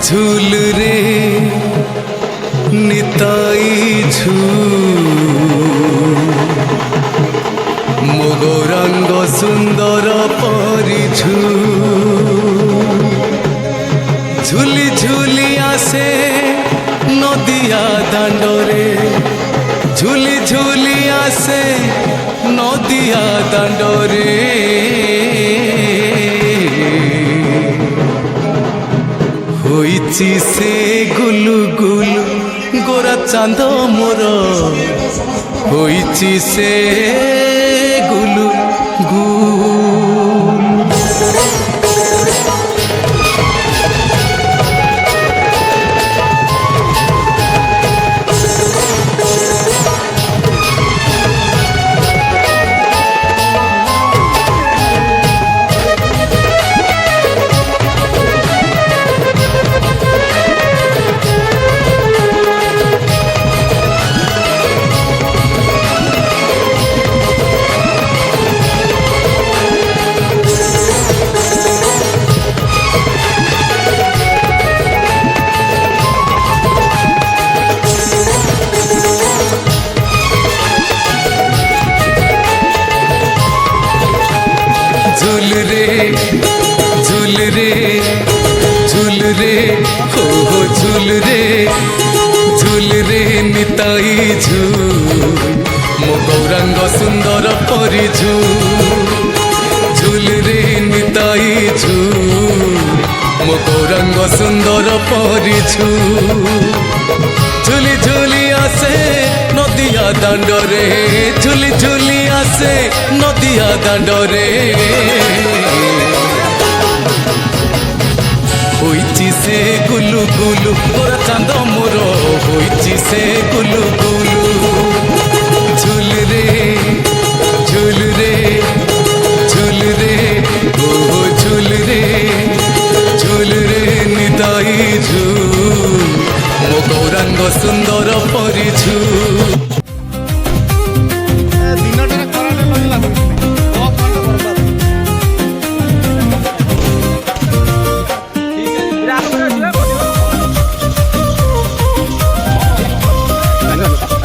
झूल रे निताई मो गौरांग सुंदर परिझू झुली झुली आसे नदिया दांडरे झुली झुली आसे नदिया दांडरे होइची से गुलु गुलु गोरा चांद मोर होइची से गुलु गुलु झूल रे हो झूल रे निताई मो गौरांग सुंदर परिझू झूल रे निताई मो गौरांग सुंदर परिझू झुली झुली आसे नदिया दांडरे झुली झुली आसे नदिया दांडरे होइची से गुलु गुलु गोरा चांद मोर होइची से गुलु गुलु झूल रे झूल रे झूल रे ओ झूल रे निताई मो गौरांग सुंदर परिझू Gracias.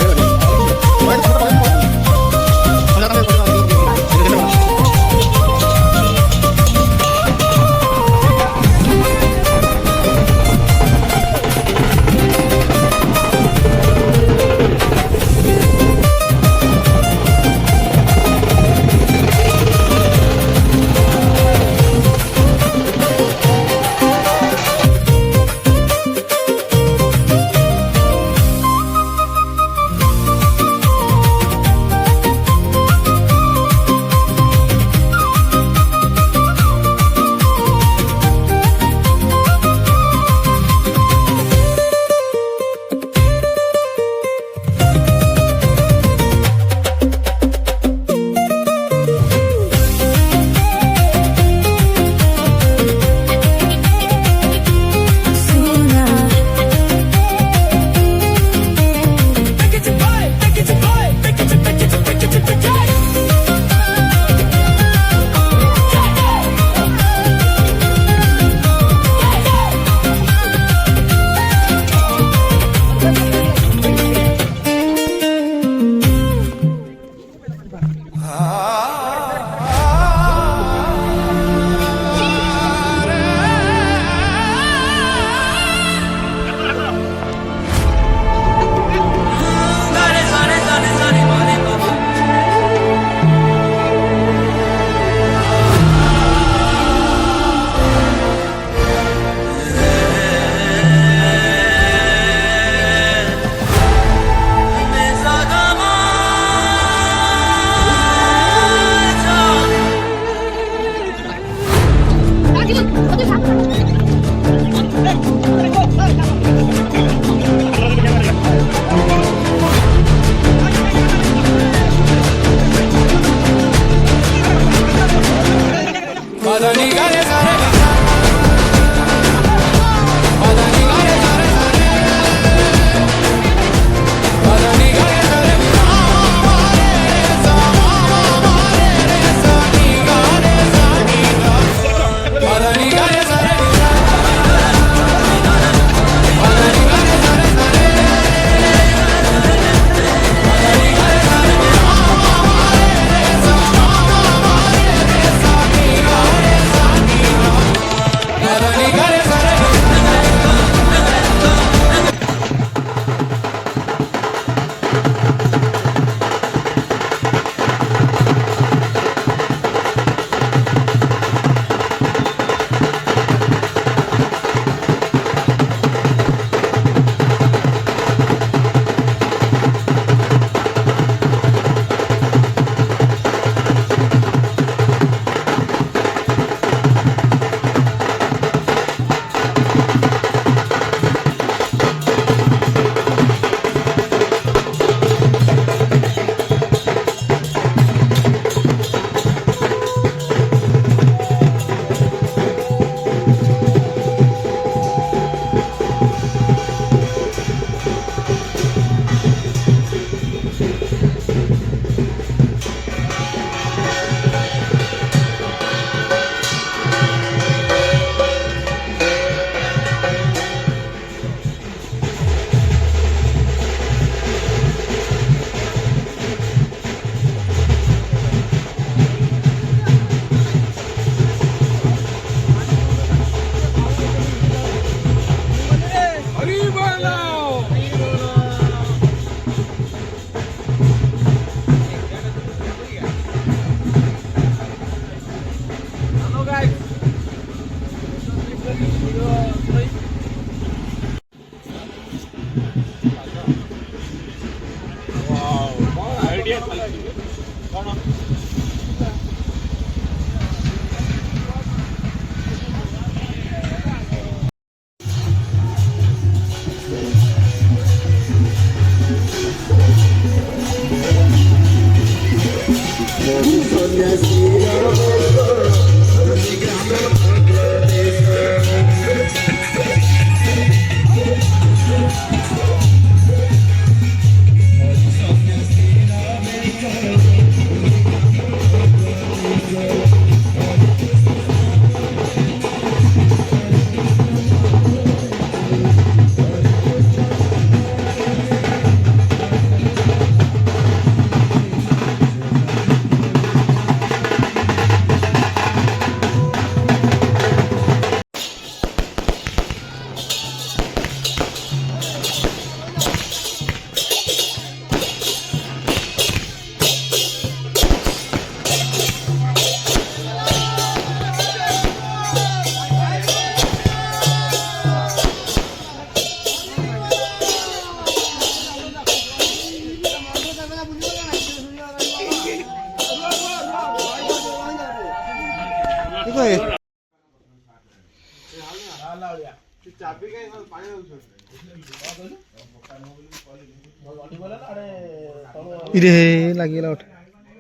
ଇରେ ଲାଗିଗଲା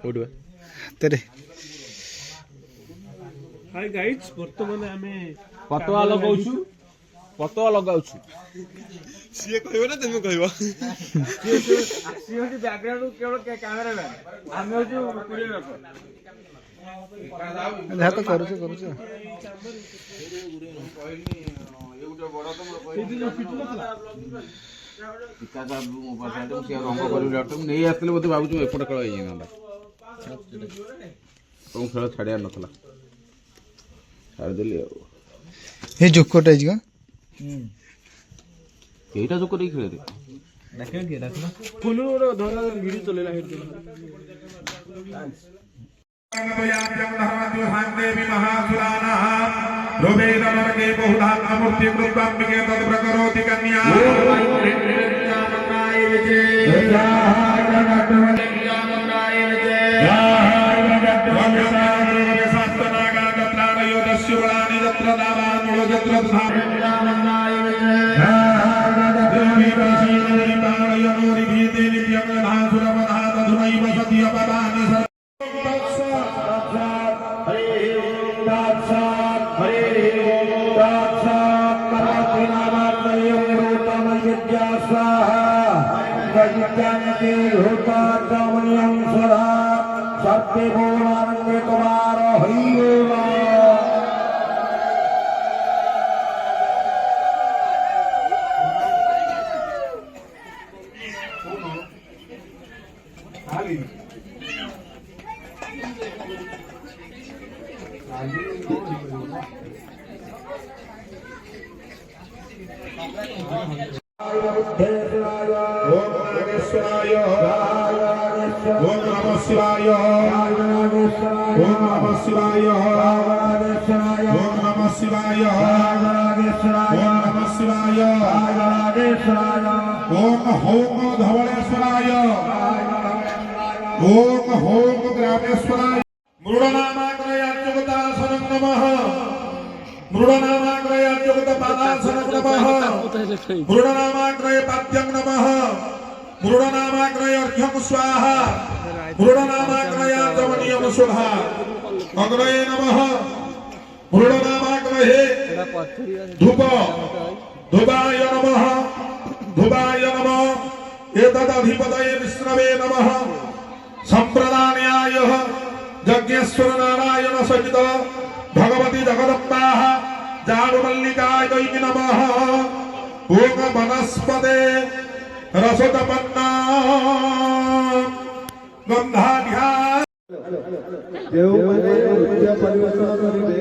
ଗୋଟେ ତେରେ ହାଇ ଗାଇଡ୍ସ ବର୍ତ୍ତମାନ ଆମେ ପତକା ଲଗାଉଛୁ ସିଏ କହିବ ନା ତମେ କହିବ? ସିଏ ହଉଛି ବ୍ୟାକଗ୍ରାଉଣ୍ଡ କେବଳ କ୍ୟାମେରାମ୍ୟାନ ଆମେ ହଉଛୁ କୋରିଓଗ୍ରାଫର ଯାହା ତ କରୁଛ ନେଇ ଆସିଥିଲେ ବୋଧେ ଭାବୁଛୁ ଏପଟେ ଖେଳ ହେଇଯାଇଥାନ୍ତା। ତମ ଖେଳ ଛାଡିବାର ନଥିଲା, ଛାଡ଼ିଦେଲି ଆଉ। ଏ ଜୋକଟା ହେଇଛି କା ଏଇଟା ଯୋଉ କରିକି ଖେଳରେ मृडनामाग्रये पाद्यं नमः मृडनामाग्रये अर्घ्यं स्वाहा मृडनामाग्रये जवनीयं सुधा अग्रये नमः मृडनामाग्रये धूप धूपाय नमः एतदधिपतये विष्णवे नमः संप्रदानाय यज्ञेश्वर नारायण सहित भगवती जगदम्बाः जानुमल्लिकाय नमः ओम वनस्पते रसोतपन्ना गंधाढ्या देव परिवेशन करिवे